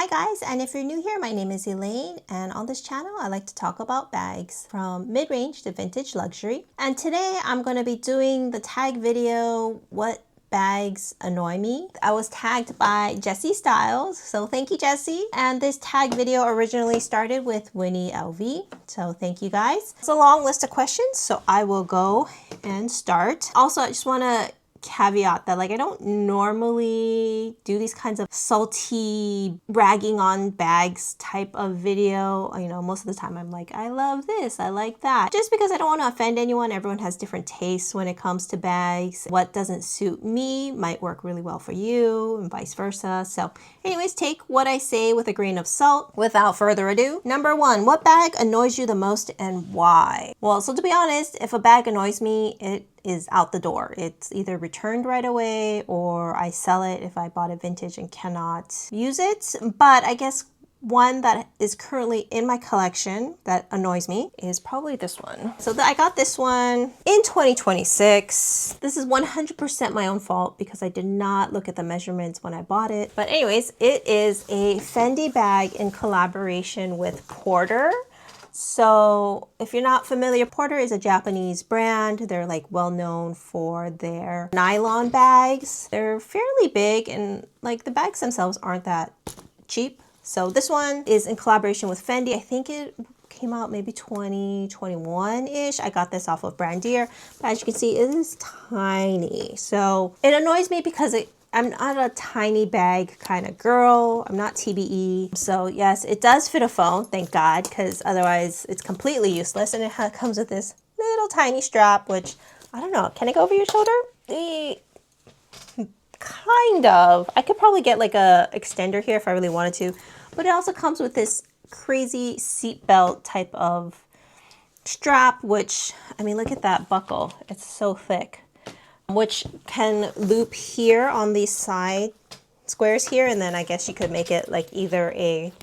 Hi guys, and if you're new here, my name is Elaine, and on this channel I like to talk about bags from mid-range to vintage luxury. And today I'm going to be doing the tag video, What Bags Annoy Me. I was tagged by Jessie Styles, so thank you Jessie. And this tag video originally started with Winnie LV, so thank you guys. It's a long list of questions, so I will go and start. Also, I just want to caveat that I don't normally do these kinds of salty ragging on bags type of video. Most of the time I'm like, I love this, I like that, just because I don't want to offend anyone. Everyone has different tastes when it comes to bags. What doesn't suit me might work really well for you and vice versa. So anyways, take what I say with a grain of salt. Without further ado, number one, what bag annoys you the most and why? Well, so to be honest, if a bag annoys me, it is out the door. It's either returned right away or I sell it if I bought it vintage and cannot use it. But I guess one that is currently in my collection that annoys me is probably this one. So I got this one in 2026. This is 100% my own fault because I did not look at the measurements when I bought it. But anyways, it is a Fendi bag in collaboration with Porter. So if you're not familiar, Porter is a Japanese brand. They're well known for their nylon bags. They're fairly big and the bags themselves aren't that cheap. So this one is in collaboration with Fendi. I think it came out maybe 2021-ish. I got this off of Brandier. But as you can see, it is tiny. So it annoys me because I'm not a tiny bag kind of girl. I'm not TBE. So yes, it does fit a phone, thank God, because otherwise it's completely useless. And it comes with this little tiny strap, which, I don't know, can it go over your shoulder? Kind of. I could probably get a extender here if I really wanted to. But it also comes with this crazy seatbelt type of strap, which, look at that buckle. It's so thick. Which can loop here on these side squares here, and then I guess you could make it either a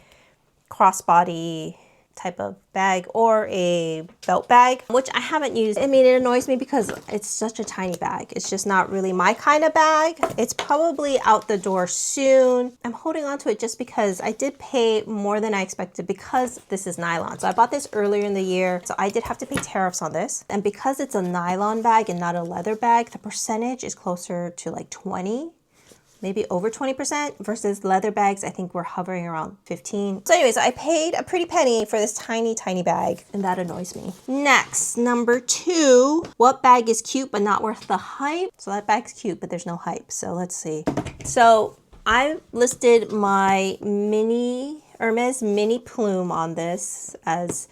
crossbody type of bag or a belt bag, which I haven't used. It annoys me because it's such a tiny bag. It's just not really my kind of bag. It's probably out the door soon. I'm holding on to it just because I did pay more than I expected because this is nylon. So I bought this earlier in the year, so I did have to pay tariffs on this. And because it's a nylon bag and not a leather bag, the percentage is closer to 20, maybe over 20%, versus leather bags, I think we're hovering around 15. So anyways, I paid a pretty penny for this tiny, tiny bag, and that annoys me. Next, number two, what bag is cute but not worth the hype? So that bag's cute, but there's no hype. So let's see. So I listed my Hermes mini plume on this as,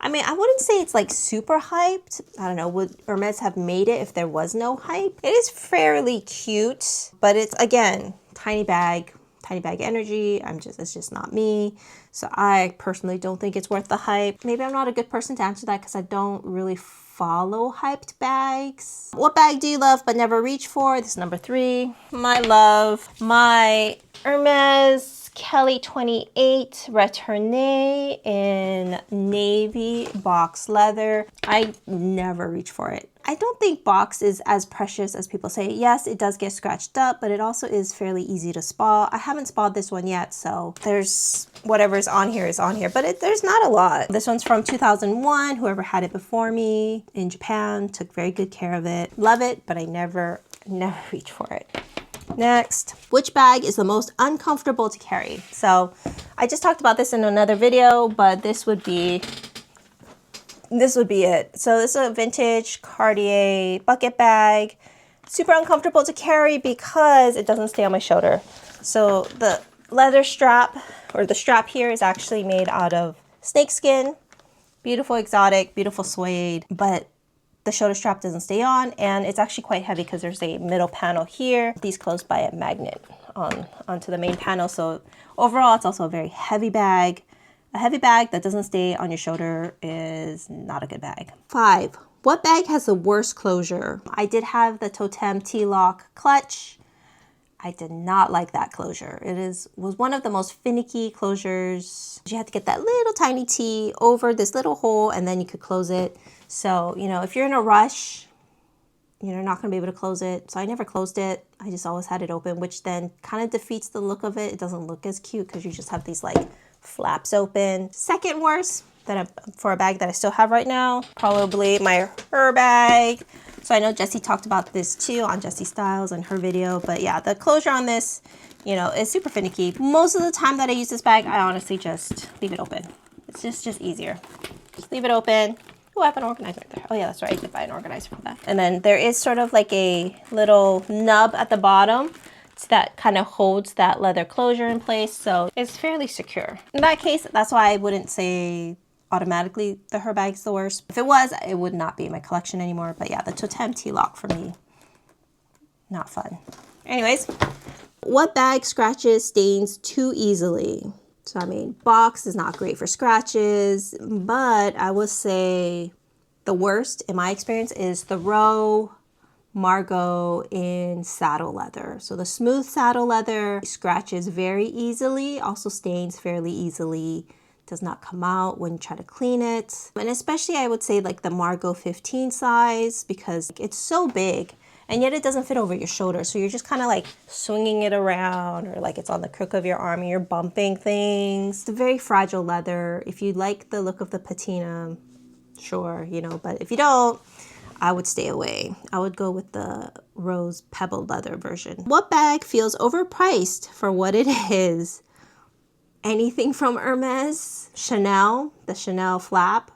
I wouldn't say it's super hyped. I don't know, would Hermes have made it if there was no hype? It is fairly cute, but it's, again, tiny bag energy. It's just not me. So I personally don't think it's worth the hype. Maybe I'm not a good person to answer that because I don't really follow hyped bags. What bag do you love but never reach for? This is number three. My love, my Hermes Kelly 28 Retourné in navy box leather. I never reach for it. I don't think box is as precious as people say. Yes, it does get scratched up, but it also is fairly easy to spa. I haven't spa'd this one yet, so there's whatever's on here is on here, but there's not a lot. This one's from 2001. Whoever had it before me in Japan took very good care of it. Love it, but I never reach for it. Next, which bag is the most uncomfortable to carry? So I just talked about this in another video, but this would be it. So this is a vintage Cartier bucket bag. Super uncomfortable to carry because it doesn't stay on my shoulder. So the leather strap, or the strap here, is actually made out of snakeskin. Beautiful exotic, beautiful suede, but the shoulder strap doesn't stay on, and it's actually quite heavy because there's a middle panel here. These close by a magnet onto the main panel. So overall, it's also a very heavy bag. A heavy bag that doesn't stay on your shoulder is not a good bag. 5. What bag has the worst closure? I did have the Totem T-Lock clutch. I did not like that closure. It was one of the most finicky closures. You had to get that little tiny T over this little hole and then you could close it. So, if you're in a rush, you're not going to be able to close it. So I never closed it. I just always had it open, which then kind of defeats the look of it. It doesn't look as cute because you just have these like flaps open. Second worst for a bag that I still have right now, probably my her bag. So I know Jessie talked about this too on Jessie Styles and her video, but yeah, the closure on this, you know, is super finicky. Most of the time that I use this bag, I honestly just leave it open. It's just easier. Just leave it open. Oh, I have an organizer right there. Oh yeah, that's right. I did buy an organizer for that. And then there is sort of like a little nub at the bottom that kind of holds that leather closure in place. So it's fairly secure. In that case, that's why I wouldn't say automatically the her bag's the worst. If it was, it would not be in my collection anymore. But yeah, the Totem T-Lock for me, not fun. Anyways, what bag scratches stains too easily? So I mean, box is not great for scratches, but I would say the worst in my experience is the Row Margot in saddle leather. So the smooth saddle leather scratches very easily, also stains fairly easily, does not come out when you try to clean it. And especially I would say like the Margot 15 size, because it's so big and yet it doesn't fit over your shoulder. So you're just kind of like swinging it around, or like it's on the crook of your arm and you're bumping things. It's a very fragile leather. If you like the look of the patina, sure, you know, but if you don't, I would stay away. I would go with the rose pebbled leather version. What bag feels overpriced for what it is? Anything from Hermes, Chanel, the Chanel flap,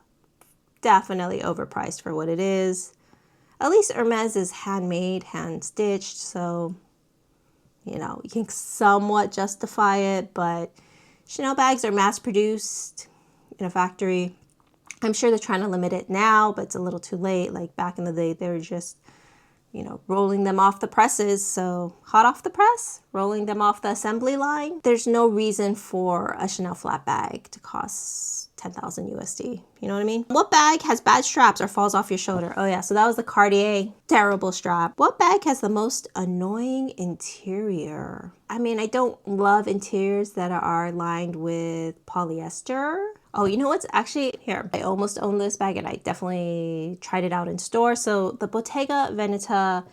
definitely overpriced for what it is. At least Hermes is handmade, hand stitched, so, you know, you can somewhat justify it, but Chanel bags are mass produced in a factory. I'm sure they're trying to limit it now, but it's a little too late. Like back in the day, they were just, you know, rolling them off the presses. So hot off the press, rolling them off the assembly line. There's no reason for a Chanel flat bag to cost 10,000 USD. You know what I mean? What bag has bad straps or falls off your shoulder? Oh yeah, so that was the Cartier. Terrible strap. What bag has the most annoying interior? I mean, I don't love interiors that are lined with polyester. Oh, you know what's actually here? I almost own this bag and I definitely tried it out in store. So the Bottega Veneta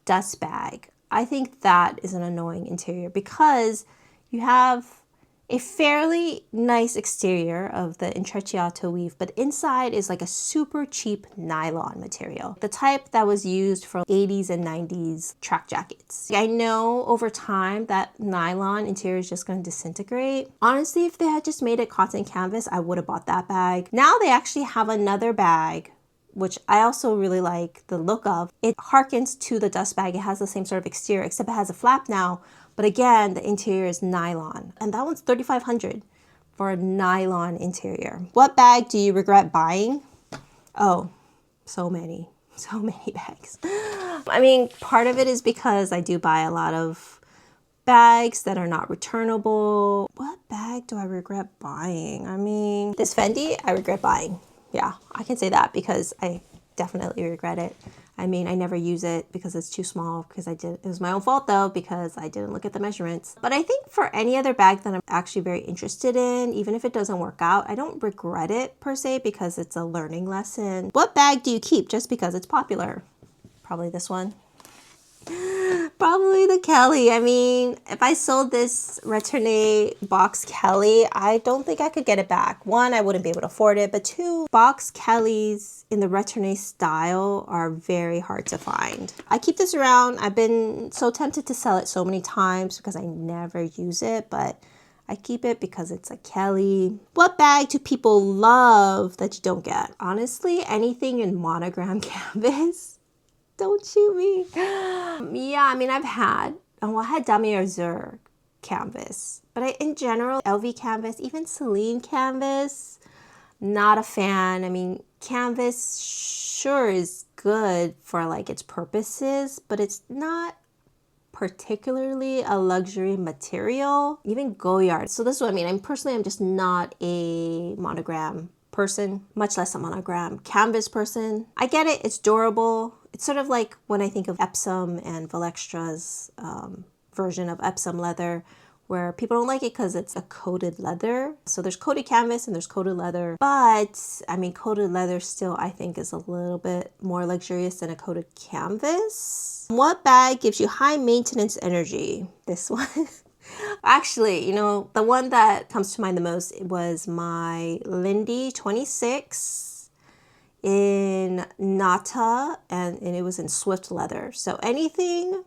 dust bag. I think that is an annoying interior because you have a fairly nice exterior of the intrecciato weave, but inside is like a super cheap nylon material. The type that was used for 80s and 90s track jackets. I know over time that nylon interior is just going to disintegrate. Honestly, if they had just made it cotton canvas, I would have bought that bag. Now they actually have another bag, which I also really like the look of. It harkens to the dust bag. It has the same sort of exterior, except it has a flap now. But again, the interior is nylon. And that one's $3,500 for a nylon interior. What bag do you regret buying? Oh, so many bags. I mean, part of it is because I do buy a lot of bags that are not returnable. What bag do I regret buying? I mean, this Fendi, I regret buying. Yeah, I can say that because I definitely regret it. I mean, I never use it because it's too small because it was my own fault though, because I didn't look at the measurements. But I think for any other bag that I'm actually very interested in, even if it doesn't work out, I don't regret it per se because it's a learning lesson. What bag do you keep just because it's popular? Probably this one. Probably the Kelly. I mean, if I sold this Retourné box Kelly, I don't think I could get it back. One, I wouldn't be able to afford it, but two, box Kellys in the Retourné style are very hard to find. I keep this around. I've been so tempted to sell it so many times because I never use it, but I keep it because it's a Kelly. What bag do people love that you don't get? Honestly, anything in Monogram canvas. Don't shoot me. Yeah, I mean, I had Damier Zur canvas, but in general, LV canvas, even Celine canvas, not a fan. I mean, canvas sure is good for like its purposes, but it's not particularly a luxury material. Even Goyard. So this is what I mean. I'm just not a Monogram person, much less a Monogram canvas person. I get it. It's durable. It's sort of like when I think of Epsom and Valextra's version of Epsom leather, where people don't like it because it's a coated leather. So there's coated canvas and there's coated leather. But I mean, coated leather still I think is a little bit more luxurious than a coated canvas. What bag gives you high maintenance energy? This one. Actually, you know, the one that comes to mind the most was my Lindy 26 in Nata, and it was in Swift leather. So anything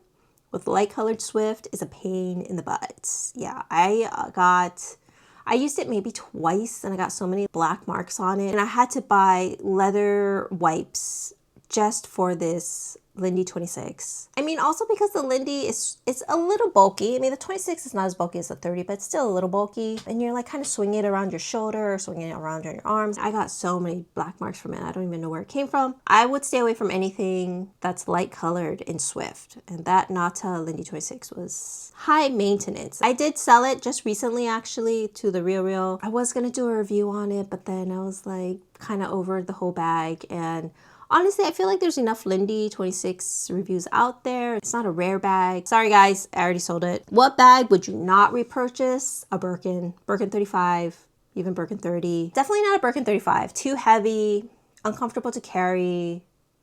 with light colored Swift is a pain in the butt. Yeah, I used it maybe twice and I got so many black marks on it, and I had to buy leather wipes just for this Lindy 26. I mean, also because the Lindy it's a little bulky. I mean, the 26 is not as bulky as the 30, but it's still a little bulky. And you're like kind of swinging it around your shoulder or swinging it around your arms. I got so many black marks from it. I don't even know where it came from. I would stay away from anything that's light colored in Swift. And that Nata Lindy 26 was high maintenance. I did sell it just recently, actually, to The RealReal. I was going to do a review on it, but then I was like kind of over the whole bag. And honestly, I feel like there's enough Lindy 26 reviews out there. It's not a rare bag. Sorry guys, I already sold it. What bag would you not repurchase? A Birkin. Birkin 35, even Birkin 30. Definitely not a Birkin 35. Too heavy, uncomfortable to carry.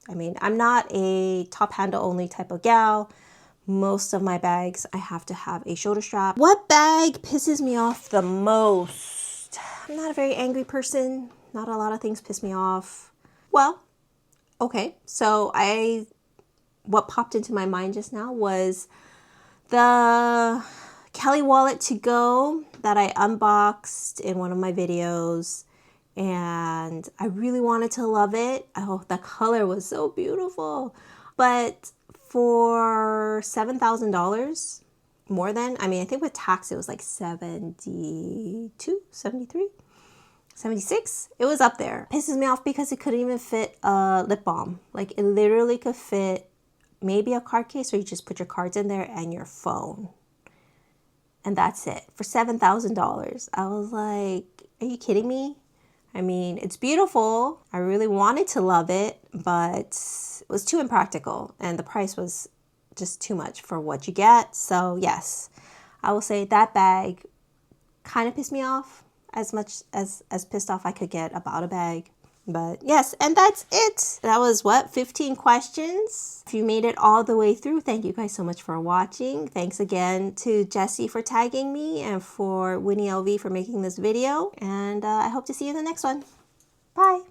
I mean, I'm not a top handle only type of gal. Most of my bags, I have to have a shoulder strap. What bag pisses me off the most? I'm not a very angry person. Not a lot of things piss me off. Well, okay, so what popped into my mind just now was the Kelly wallet to go that I unboxed in one of my videos, and I really wanted to love it. Oh, the color was so beautiful. But for $7,000, more than, I mean, I think with tax it was like 72, 73. 76, it was up there. Pisses me off because it couldn't even fit a lip balm. Like it literally could fit maybe a card case, or you just put your cards in there and your phone. And that's it for $7,000. I was like, are you kidding me? I mean, it's beautiful. I really wanted to love it, but it was too impractical and the price was just too much for what you get. So yes, I will say that bag kind of pissed me off as much as pissed off I could get about a bag. But yes, and that's it. That was what, 15 questions? If you made it all the way through, thank you guys so much for watching. Thanks again to Jessie for tagging me and for Winnie LV for making this video. And I hope to see you in the next one. Bye.